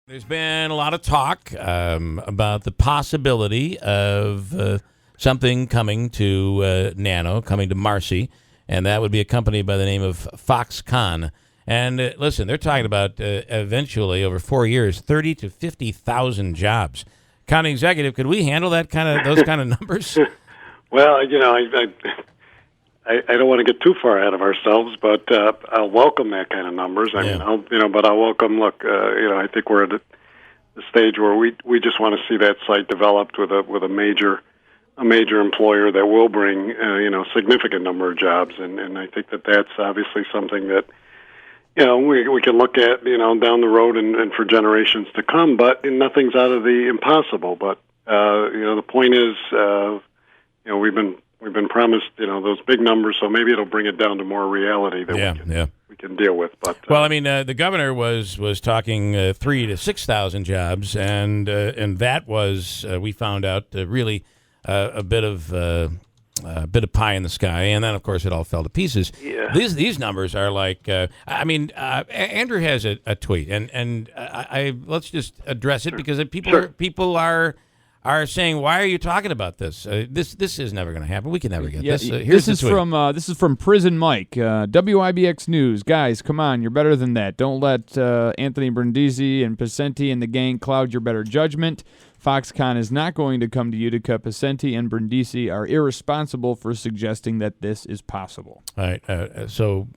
There's been a lot of talk about the possibility of something coming to Nano, coming to Marcy, and that would be a company by the name of Foxconn. And listen, they're talking about eventually, over 4 years, 30 to 50,000 jobs. County executive, could we handle those kind of numbers? Well, I don't want to get too far ahead of ourselves, but I'll welcome that kind of numbers. I'll welcome. Look, I think we're at the stage where we just want to see that site developed with a major employer that will bring significant number of jobs, and I think that's obviously something that we can look at down the road and for generations to come. But nothing's out of the impossible. But the point is, we've been promised, those big numbers, so maybe it'll bring it down to more reality that we can deal with. But the governor was talking 3,000 to 6,000 jobs, and that was we found out really a bit of pie in the sky, and then of course it all fell to pieces. Yeah. These numbers are like, Andrew has a tweet, and I let's just address it because people are saying, why are you talking about this? This is never going to happen. We can never get this. Here's this is from Prison Mike. WIBX News. Guys, come on. You're better than that. Don't let Anthony Brindisi and Picente and the gang cloud your better judgment. Foxconn is not going to come to Utica. Picente and Brindisi are irresponsible for suggesting that this is possible. All right. So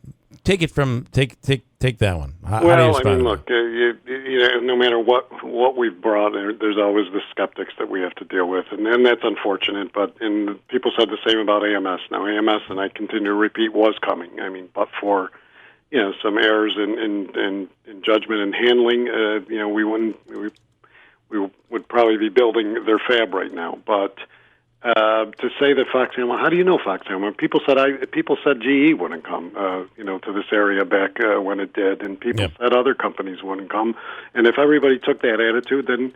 take that one. How well, do you respond? look, no matter what we've brought, there's always the skeptics that we have to deal with, and that's unfortunate. But people said the same about AMS. Now AMS, and I continue to repeat, was coming. But for some errors in judgment and handling, we would probably be building their fab right now. But to say that Foxconn, well, how do you know Foxconn? When people said GE wouldn't come, to this area back when it did, and people said other companies wouldn't come. And if everybody took that attitude, then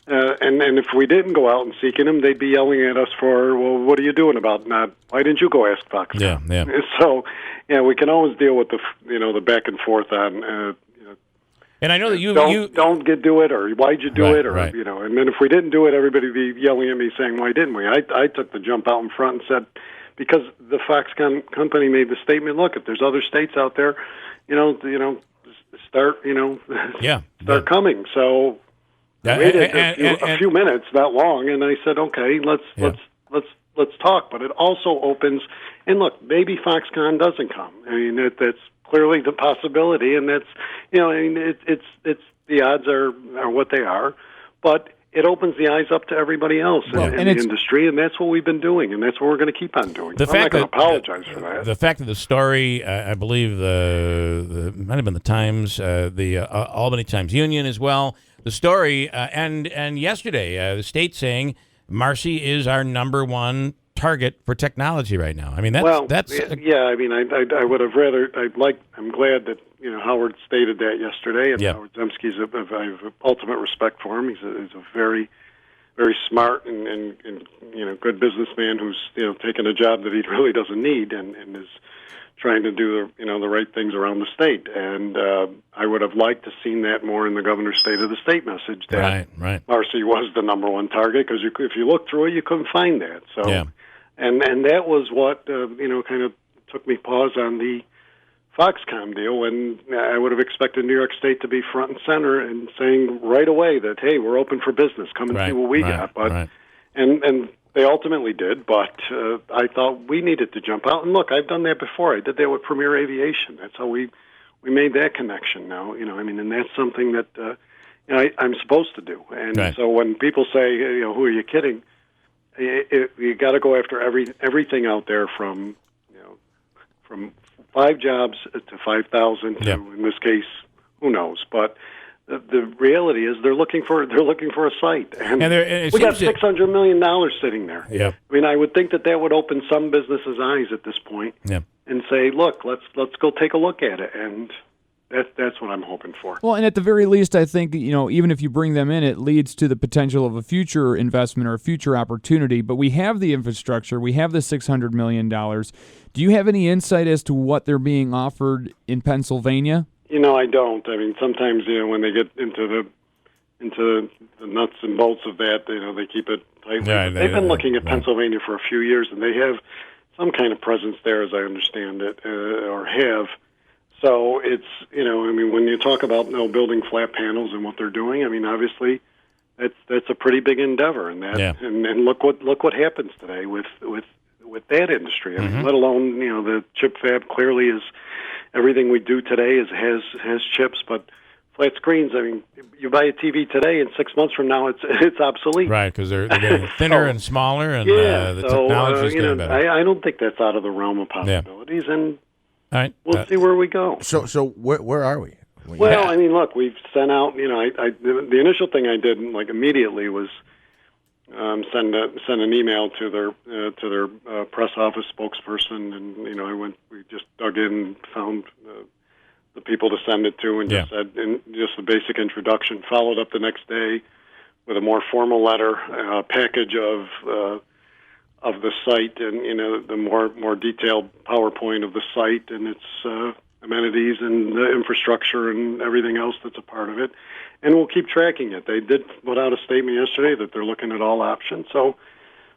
and if we didn't go out and seeking them, they'd be yelling at us for, well, what are you doing about not? Why didn't you go ask Foxconn? Yeah. So we can always deal with the back and forth on. And I know that you don't do it, or why'd you do it, or right. And then if we didn't do it, everybody would be yelling at me saying, why didn't we? I took the jump out in front and said, because the Foxconn company made the statement, look, if there's other states out there, start coming. So I waited a few minutes, not long, and I said, okay, let's talk. But it also opens, and look, maybe Foxconn doesn't come. That's clearly the possibility, and that's it's the odds are what they are, but it opens the eyes up to everybody else in the industry, and that's what we've been doing, and that's what we're going to keep on doing. I'm not going to apologize for that. The fact that the story, I believe, the might have been the Times, the Albany Times Union as well. The story, and yesterday, the state saying Marcy is our number one target for technology right now. I would have rather. I'm glad that Howard stated that yesterday, and Howard Zemsky's. I have ultimate respect for him. He's a very, very smart and good businessman who's taken a job that he really doesn't need and is trying to do the right things around the state. And I would have liked to seen that more in the governor's State of the State message. That right. Marcy was the number one target, because if you look through it, you couldn't find that. So. And that was what kind of took me pause on the Foxconn deal, when I would have expected New York State to be front and center and saying right away that, hey, we're open for business, come and see what we got. But and they ultimately did, but I thought we needed to jump out. And look, I've done that before. I did that with Premier Aviation. That's how we made that connection. Now, and that's something that I'm supposed to do. And so when people say, who are you kidding? You got to go after everything out there from 5 jobs to 5,000 to, in this case, who knows? But the reality is they're looking for a site, and we got $600 million sitting there. Yeah. I would think that would open some businesses' eyes at this point, and say, look, let's go take a look at it, and that's what I'm hoping for. Well, and at the very least, I think, even if you bring them in, it leads to the potential of a future investment or a future opportunity. But we have the infrastructure. We have the $600 million. Do you have any insight as to what they're being offered in Pennsylvania? I don't. Sometimes, when they get into into the nuts and bolts of that. They keep it tight. Yeah, they've been looking at Pennsylvania for a few years, and they have some kind of presence there, as I understand it, or have. So it's, when you talk about building flat panels and what they're doing, obviously that's a pretty big endeavor, and and look what happens today with that industry. Let alone the chip fab clearly is everything we do today has chips, but flat screens. You buy a TV today, and 6 months from now, it's obsolete. Right, because they're getting thinner and smaller, and the technology is getting better. I don't think that's out of the realm of possibilities, and all right, we'll see where we go. So where are we? Well, look, we've sent out. The initial thing I did immediately was send an email to their press office spokesperson, and we just dug in, found the people to send it to, and just said just a basic introduction. Followed up the next day with a more formal letter, package of the site, and the more detailed PowerPoint of the site and its amenities and the infrastructure and everything else that's a part of it. And we'll keep tracking it. They did put out a statement yesterday that they're looking at all options. So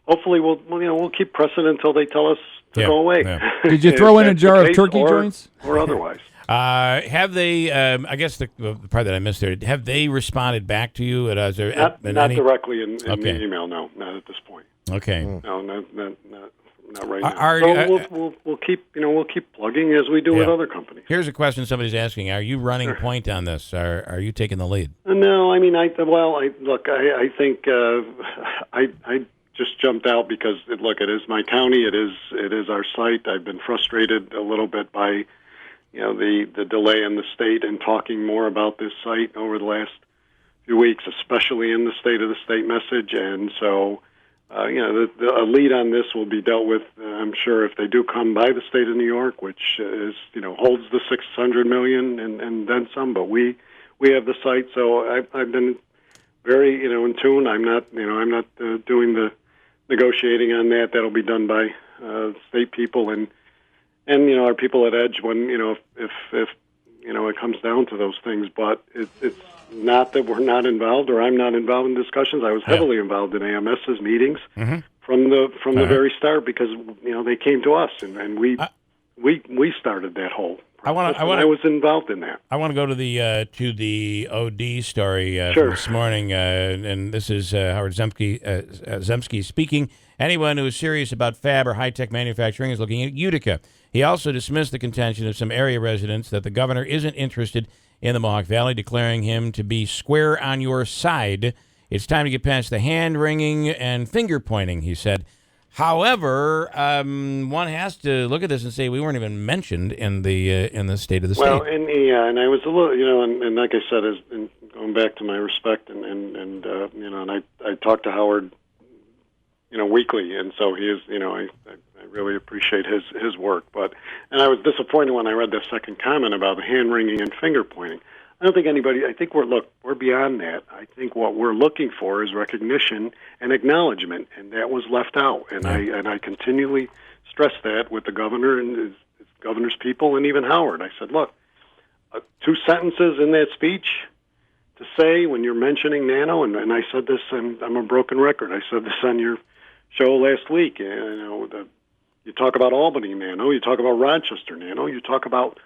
hopefully we'll keep pressing until they tell us to go away. Yeah. Did you throw in a jar of turkey joints or otherwise? Have they? I guess the part that I missed there. Have they responded back to you? Not directly in the email. No, not at this point. Okay. No, not right now. We'll keep plugging as we do with other companies. Here's a question somebody's asking: are you running point on this? Are you taking the lead? No, I think I just jumped out because it is my county. It is our site. I've been frustrated a little bit by the delay in the state and talking more about this site over the last few weeks, especially in the State of the State message, and so. A lead on this will be dealt with, I'm sure, if they do come by the state of New York, which is, holds the $600 million and then some. But we have the site, so I've been very, in tune. I'm not doing the negotiating on that. That'll be done by state people and our people at Edge when if it comes down to those things. But it's not that we're not involved or I'm not involved in discussions. I was heavily involved in AMS's meetings from the very start because they came to us and we started that whole process. I was involved in that. I want to go to the OD story from this morning, and this is Howard Zemsky speaking. Anyone who is serious about fab or high-tech manufacturing is looking at Utica. He also dismissed the contention of some area residents that the governor isn't interested in the Mohawk Valley, declaring him to be square on your side. It's time to get past the hand-wringing and finger-pointing, he said. However, one has to look at this and say we weren't even mentioned in the state of the state. Well, and I was a little, and like I said, going back to my respect, and I talked to Howard, weekly, and so he is, I really appreciate his work. And I was disappointed when I read the second comment about the hand wringing and finger pointing. I don't think anybody. I think we're beyond that. I think what we're looking for is recognition and acknowledgement, and that was left out. And I continually stress that with the governor and his governor's people, and even Howard. I said, look, 2 sentences in that speech to say when you're mentioning Nano, and I said this, and I'm a broken record. I said this on your show last week. You talk about Albany Nano, you talk about Rochester Nano, you talk about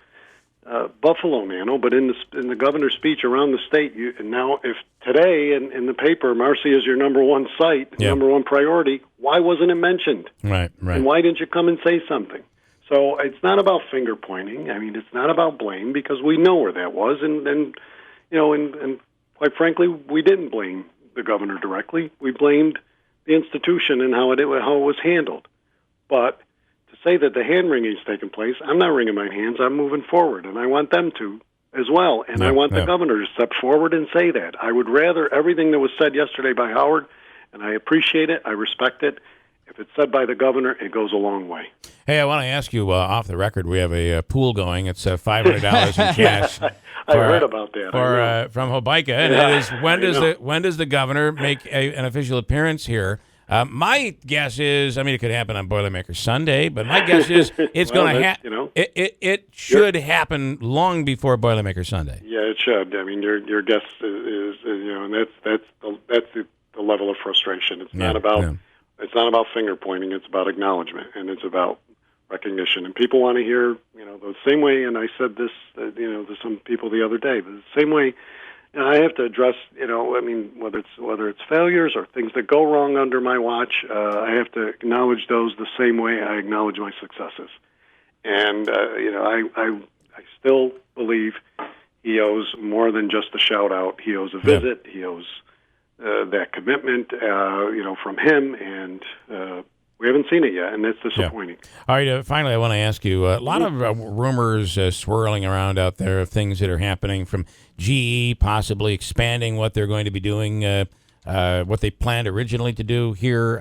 Buffalo Nano, but in the governor's speech around the state, and now if today in the paper Marcy is your number one site, number one priority, why wasn't it mentioned? Right. And why didn't you come and say something? So it's not about finger pointing. It's not about blame because we know where that was, and quite frankly, we didn't blame the governor directly. We blamed the institution and how it was handled. But to say that the hand-wringing is taking place, I'm not wringing my hands. I'm moving forward, and I want them to as well. And I want the governor to step forward and say that. I would rather everything that was said yesterday by Howard, and I appreciate it, I respect it. If it's said by the governor, it goes a long way. Hey, I want to ask you, off the record, we have a pool going. It's $500 in cash. I heard about that. From Hobica. And it is, when does the governor make an official appearance here My guess is, I mean, it could happen on Boilermaker Sunday, but my guess is it's going to happen. It should happen long before Boilermaker Sunday. Yeah, it should. I mean, your guess is and that's the level of frustration. It's not about finger pointing. It's about acknowledgement, and it's about recognition. And people want to hear, the same way. And I said this, to some people the other day, but the same way. I have to address, whether it's failures or things that go wrong under my watch, I have to acknowledge those the same way I acknowledge my successes. And I still believe he owes more than just a shout out. He owes a visit. He owes that commitment, from him, and we haven't seen it yet, and that's disappointing. Yeah. All right, finally, I want to ask you, a lot of rumors swirling around out there of things that are happening from GE possibly expanding what they're going to be doing, what they planned originally to do here.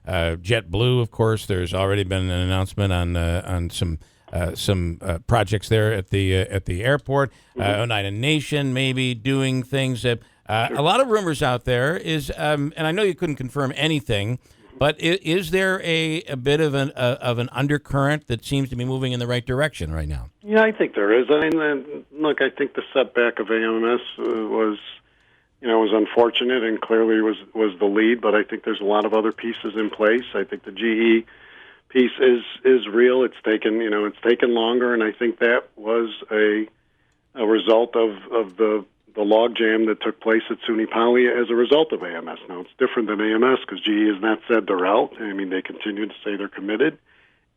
JetBlue, of course, there's already been an announcement on some projects there at the airport. Oneida Nation maybe doing things. A lot of rumors out there is, and I know you couldn't confirm anything, but is there a bit of an undercurrent that seems to be moving in the right direction right now? Yeah, I think there is. I mean, look, I think the setback of AMS was unfortunate and clearly was the lead, but I think there's a lot of other pieces in place. I think the GE piece is real. It's taken longer, and I think that was a result of the logjam that took place at SUNY Poly as a result of AMS. Now, it's different than AMS because GE has not said they're out. I mean, they continue to say they're committed.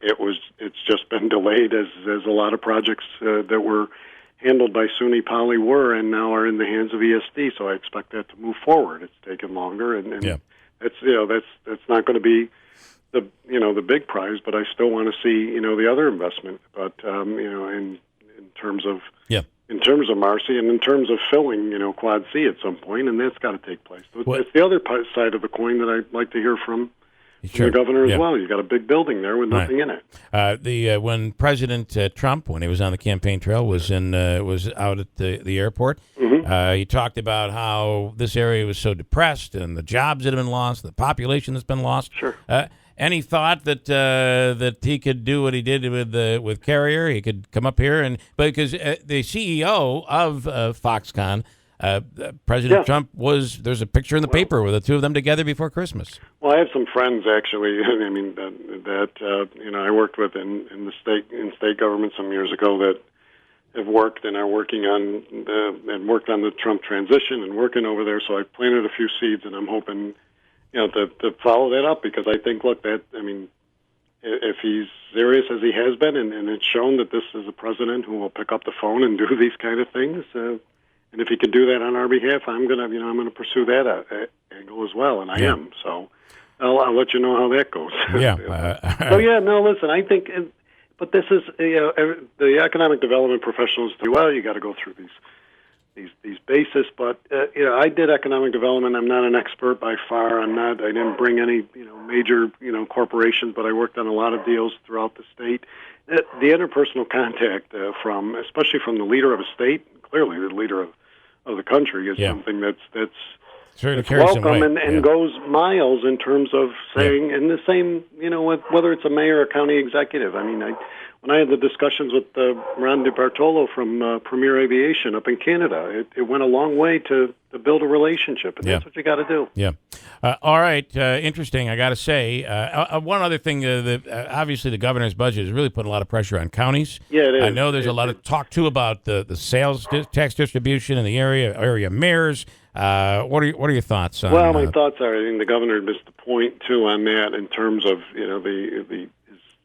It's just been delayed as a lot of projects that were handled by SUNY Poly were and now are in the hands of ESD. So I expect that to move forward. It's taken longer, and that's not going to be the big prize, but I still want to see the other investment. But in terms of Marcy and in terms of filling Quad C at some point, and that's got to take place. It's the other side of the coin that I'd like to hear from the governor as well. You got a big building there with nothing in it. When President Trump, when he was on the campaign trail, was out at the airport, he talked about how this area was so depressed and the jobs that have been lost, the population that's been lost. Sure. Any thought that he could do what he did with Carrier? He could come up here because the CEO of Foxconn, President Trump there's a picture in the paper with the two of them together before Christmas. Well, I have some friends actually. I mean that I worked with in state government some years ago that have worked and are working on worked on the Trump transition and working over there. So I planted a few seeds, and I'm hoping to follow that up, because I think, if he's serious as he has been, and it's shown that this is a president who will pick up the phone and do these kind of things, and if he can do that on our behalf, I'm gonna pursue that angle as well, and I am. So I'll let you know how that goes. Listen, I think, but this is the economic development professionals do well. You got to go through these bases, but I did economic development. I'm not an expert by far. I didn't bring any major corporations, but I worked on a lot of deals throughout the state. The interpersonal contact especially from the leader of a state, clearly the leader of the country, is something that's welcome and goes miles in terms of saying, and the same whether it's a mayor or county executive. I mean, when I had the discussions with Ron DiBartolo from Premier Aviation up in Canada, it went a long way to build a relationship, and that's what you got to do. Yeah. All right. Interesting, I got to say. One other thing, obviously the governor's budget has really put a lot of pressure on counties. Yeah, it is. I know there's a lot of talk, too, about the sales tax distribution in the area mayors. What are your thoughts on Well, my thoughts are, I think the governor missed the point, too, on that in terms of,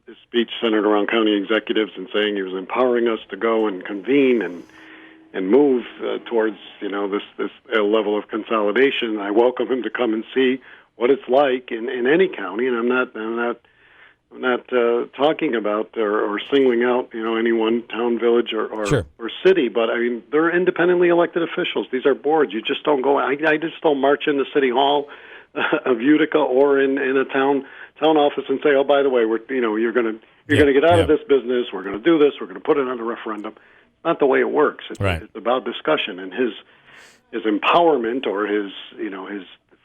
his speech centered around county executives and saying he was empowering us to go and convene and move towards this level of consolidation. I welcome him to come and see what it's like in any county, and I'm not talking about or singling out any one town, village, or city, but I mean they're independently elected officials. These are boards. You just don't go. I just don't march into City Hall of Utica or in a town office and say, oh, by the way, you're going to get out of this business. We're going to do this. We're going to put it on a referendum. Not the way it works. It's about discussion, and his empowerment or his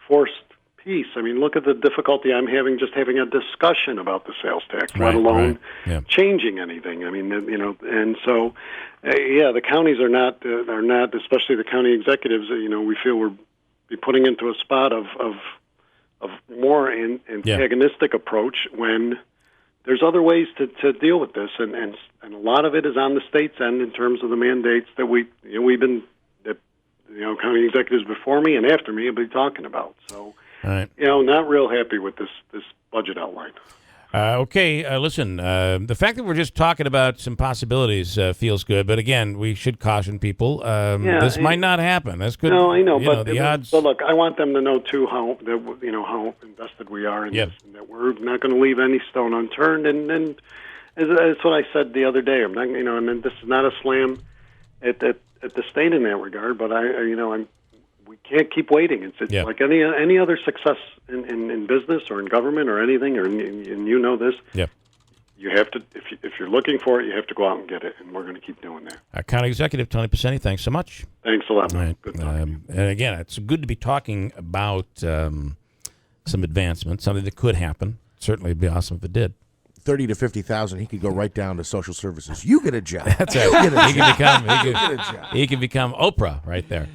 forced piece. I mean, look at the difficulty I'm having just having a discussion about the sales tax, let alone changing anything. I mean, and so, the counties are not, especially the county executives. We feel we're be putting into a spot of more antagonistic approach when there's other ways to deal with this, and a lot of it is on the state's end in terms of the mandates that we've been county executives before me and after me have been talking about. So, not real happy with this budget outline. Listen, the fact that we're just talking about some possibilities feels good, but again, we should caution people. This might not happen. That's good. No, I know, but the odds. But look, I want them to know too how invested we are in this, and that we're not going to leave any stone unturned. And that's what I said the other day. I'm not, and this is not a slam at the state in that regard, but we can't keep waiting. It's like any other success in business or in government or anything, and this. Yep. You have to, if you're looking for it, you have to go out and get it, and we're going to keep doing that. County Executive Tony Picente, thanks so much. Thanks a lot. Right. Good talking. And again, it's good to be talking about some advancement, something that could happen. Certainly, it'd be awesome if it did. 30 to 50,000, he could go right down to social services. You get a job. That's right. He can become Oprah right there.